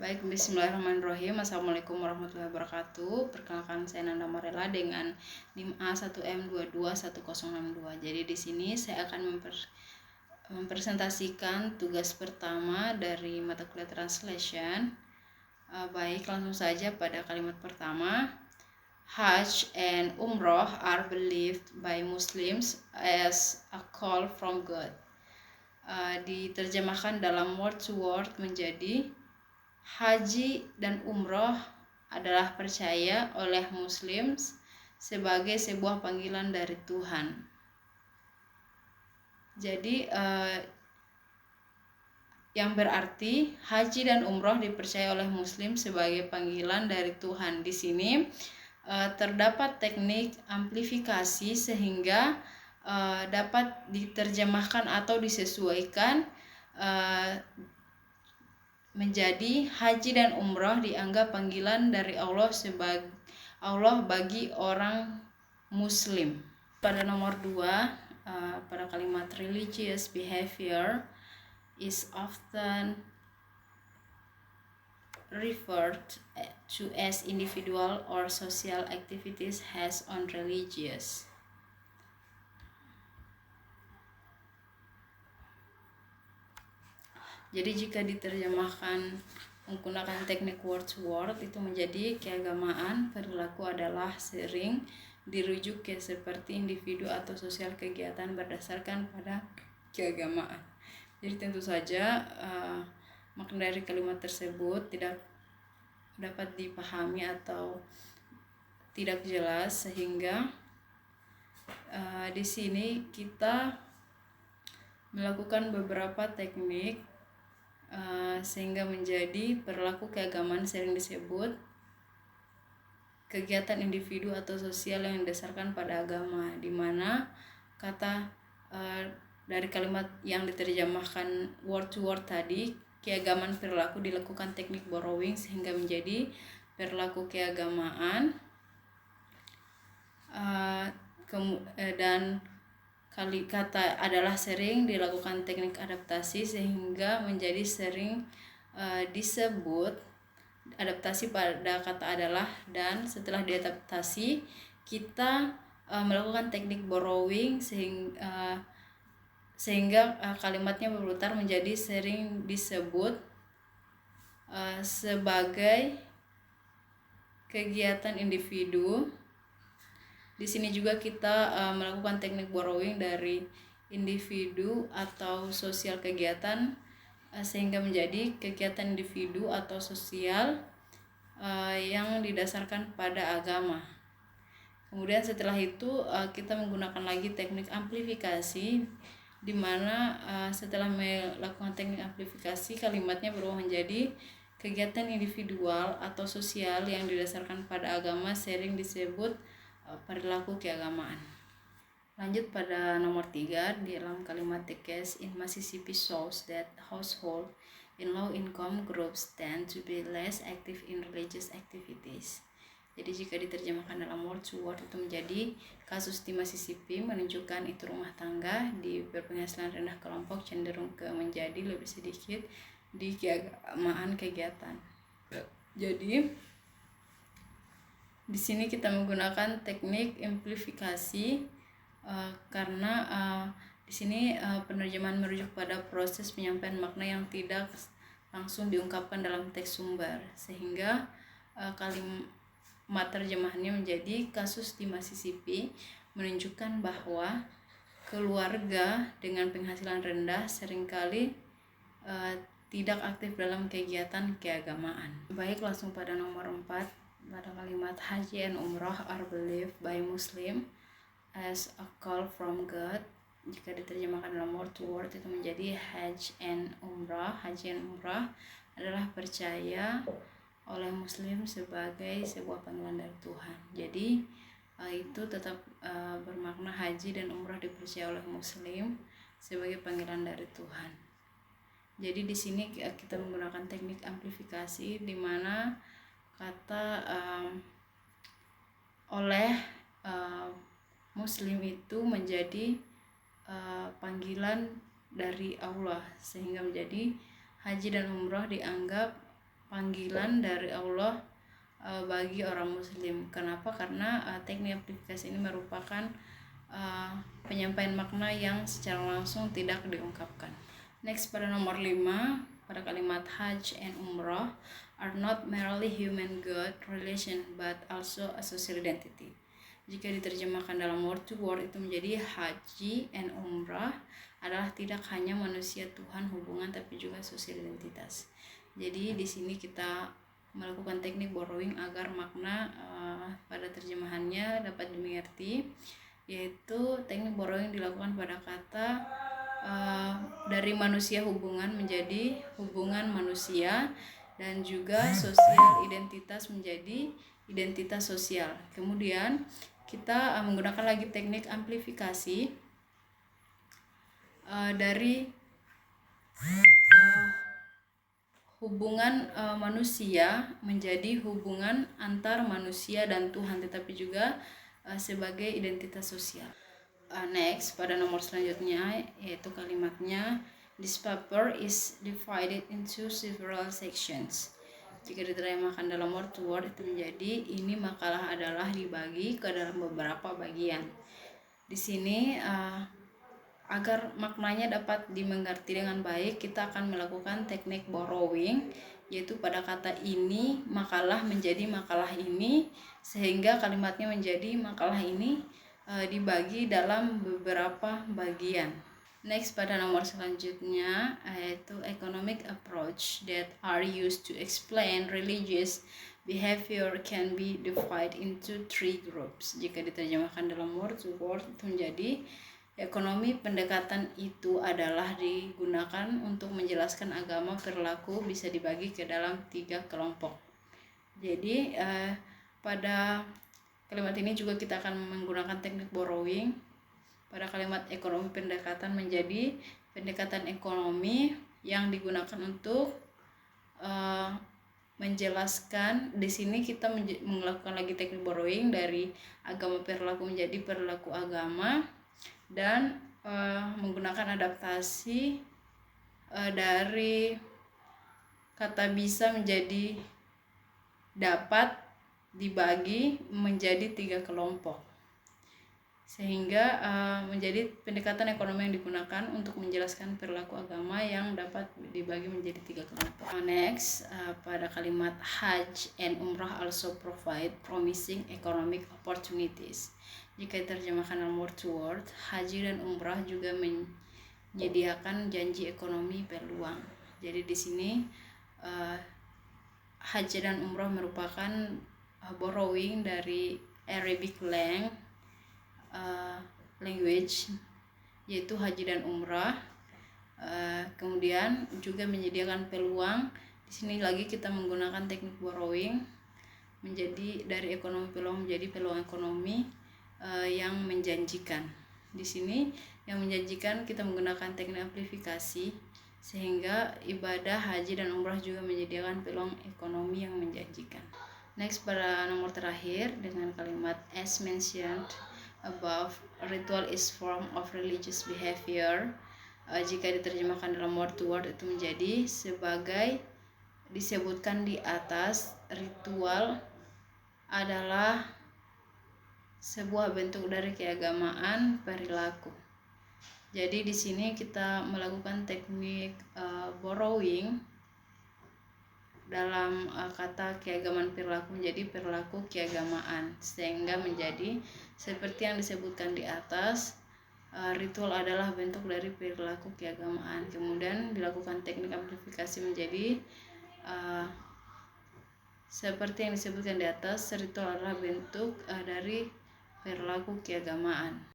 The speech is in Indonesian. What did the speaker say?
Baik, bismillahirrahmanirrahim. Assalamualaikum warahmatullahi wabarakatuh. Perkenalkan, saya Nanda Marela dengan NIM A1M221062. Jadi di sini saya akan mempresentasikan tugas pertama dari mata kuliah translation. Baik, langsung saja pada kalimat pertama. Hajj and Umrah are believed by Muslims as a call from God. Diterjemahkan dalam word to word menjadi haji dan umroh adalah percaya oleh Muslim sebagai sebuah panggilan dari Tuhan. Jadi yang berarti haji dan umroh dipercaya oleh Muslim sebagai panggilan dari Tuhan. Di sini terdapat teknik amplifikasi sehingga dapat diterjemahkan atau disesuaikan menjadi haji dan umrah dianggap panggilan dari Allah bagi orang Muslim. Pada nomor 2, pada kalimat religious behavior is often referred to as individual or social activities has on religious. Jadi jika diterjemahkan menggunakan teknik word to word itu menjadi keagamaan, perilaku adalah sering dirujuk ke seperti individu atau sosial kegiatan berdasarkan pada keagamaan. Jadi tentu saja makna dari kalimat tersebut tidak dapat dipahami atau tidak jelas, sehingga di sini kita melakukan beberapa teknik sehingga menjadi perilaku keagamaan sering disebut kegiatan individu atau sosial yang didasarkan pada agama, di mana kata dari kalimat yang diterjemahkan word to word tadi, keagamaan perilaku dilakukan teknik borrowing sehingga menjadi perilaku keagamaan, dan kata adalah sering dilakukan teknik adaptasi sehingga menjadi sering disebut adaptasi pada kata adalah, dan setelah diadaptasi kita melakukan teknik borrowing sehingga kalimatnya berputar menjadi sering disebut sebagai kegiatan individu. Di sini juga kita melakukan teknik borrowing dari individu atau sosial kegiatan sehingga menjadi kegiatan individu atau sosial yang didasarkan pada agama. Kemudian setelah itu kita menggunakan lagi teknik amplifikasi, di mana setelah melakukan teknik amplifikasi kalimatnya berubah menjadi kegiatan individual atau sosial yang didasarkan pada agama sering disebut perilaku keagamaan. Lanjut pada nomor 3, di dalam kalimat the case in Mississippi shows that household in low income groups tend to be less active in religious activities. Jadi jika diterjemahkan dalam word to word itu menjadi kasus di Mississippi menunjukkan itu rumah tangga di berpenghasilan rendah kelompok cenderung ke menjadi lebih sedikit di keagamaan kegiatan. Jadi di sini kita menggunakan teknik amplifikasi karena di sini penerjemahan merujuk pada proses penyampaian makna yang tidak langsung diungkapkan dalam teks sumber, sehingga kalimat terjemahannya menjadi kasus di Mississippi menunjukkan bahwa keluarga dengan penghasilan rendah seringkali tidak aktif dalam kegiatan keagamaan. Baik, langsung pada nomor 4, pada kalimat haji and umrah are believed by Muslim as a call from God. Jika diterjemahkan dalam word to word itu menjadi haji and umrah adalah percaya oleh Muslim sebagai sebuah panggilan dari Tuhan. Jadi itu tetap bermakna haji dan umrah dipercaya oleh Muslim sebagai panggilan dari Tuhan. Jadi di sini kita menggunakan teknik amplifikasi, di mana kata oleh Muslim itu menjadi panggilan dari Allah, sehingga menjadi haji dan umrah dianggap panggilan dari Allah bagi orang muslim. Kenapa? Karena teknik amplifikasi ini merupakan penyampaian makna yang secara langsung tidak diungkapkan. Next, pada nomor 5, pada kalimat Hajj and Umrah are not merely human God relation but also a social identity. Jika diterjemahkan dalam word to word itu menjadi haji and umrah adalah tidak hanya manusia Tuhan hubungan tapi juga sosial identitas. Jadi di sini kita melakukan teknik borrowing agar makna pada terjemahannya dapat dimengerti, yaitu teknik borrowing dilakukan pada kata dari manusia hubungan menjadi hubungan manusia, dan juga sosial identitas menjadi identitas sosial. Kemudian kita menggunakan lagi teknik amplifikasi dari hubungan manusia menjadi hubungan antar manusia dan Tuhan, tetapi juga sebagai identitas sosial. Next, pada nomor selanjutnya yaitu kalimatnya this paper is divided into several sections. Jika diterjemahkan dalam word to word itu menjadi ini makalah adalah dibagi ke dalam beberapa bagian. Di sini agar maknanya dapat dimengerti dengan baik, kita akan melakukan teknik borrowing, yaitu pada kata ini makalah menjadi makalah ini, sehingga kalimatnya menjadi makalah ini dibagi dalam beberapa bagian. Next, pada nomor selanjutnya yaitu economic approach that are used to explain religious behavior can be divided into 3 groups. Jika diterjemahkan dalam word to word itu menjadi ekonomi pendekatan itu adalah digunakan untuk menjelaskan agama perilaku bisa dibagi ke dalam 3 kelompok. Jadi pada kalimat ini juga kita akan menggunakan teknik borrowing. Pada kalimat ekonomi pendekatan menjadi pendekatan ekonomi yang digunakan untuk menjelaskan. Di sini kita melakukan lagi teknik borrowing dari agama perilaku menjadi perilaku agama, dan menggunakan adaptasi dari kata bisa menjadi dapat dibagi menjadi 3 kelompok, sehingga menjadi pendekatan ekonomi yang digunakan untuk menjelaskan perilaku agama yang dapat dibagi menjadi 3 kelompok. Next, pada kalimat Hajj and Umrah also provide promising economic opportunities. Jika diterjemahkan dalam word to word, haji dan umrah juga menyediakan janji ekonomi peluang. Jadi di sini haji dan umrah merupakan borrowing dari Arabic language, yaitu haji dan umrah. Kemudian juga menyediakan peluang. Di sini lagi kita menggunakan teknik borrowing menjadi dari ekonomi peluang menjadi peluang ekonomi yang menjanjikan. Di sini yang menjanjikan kita menggunakan teknik amplifikasi, sehingga ibadah haji dan umrah juga menyediakan peluang ekonomi yang menjanjikan. Next, pada nomor terakhir dengan kalimat as mentioned above, ritual is form of religious behavior. Jika diterjemahkan dalam word to word itu menjadi sebagai disebutkan di atas, ritual adalah sebuah bentuk dari keagamaan perilaku. Jadi di sini kita melakukan teknik borrowing dalam kata keagamaan perilaku menjadi perilaku keagamaan, sehingga menjadi seperti yang disebutkan di atas, ritual adalah bentuk dari perilaku keagamaan. Kemudian dilakukan teknik amplifikasi menjadi seperti yang disebutkan di atas, ritual adalah bentuk dari perilaku keagamaan.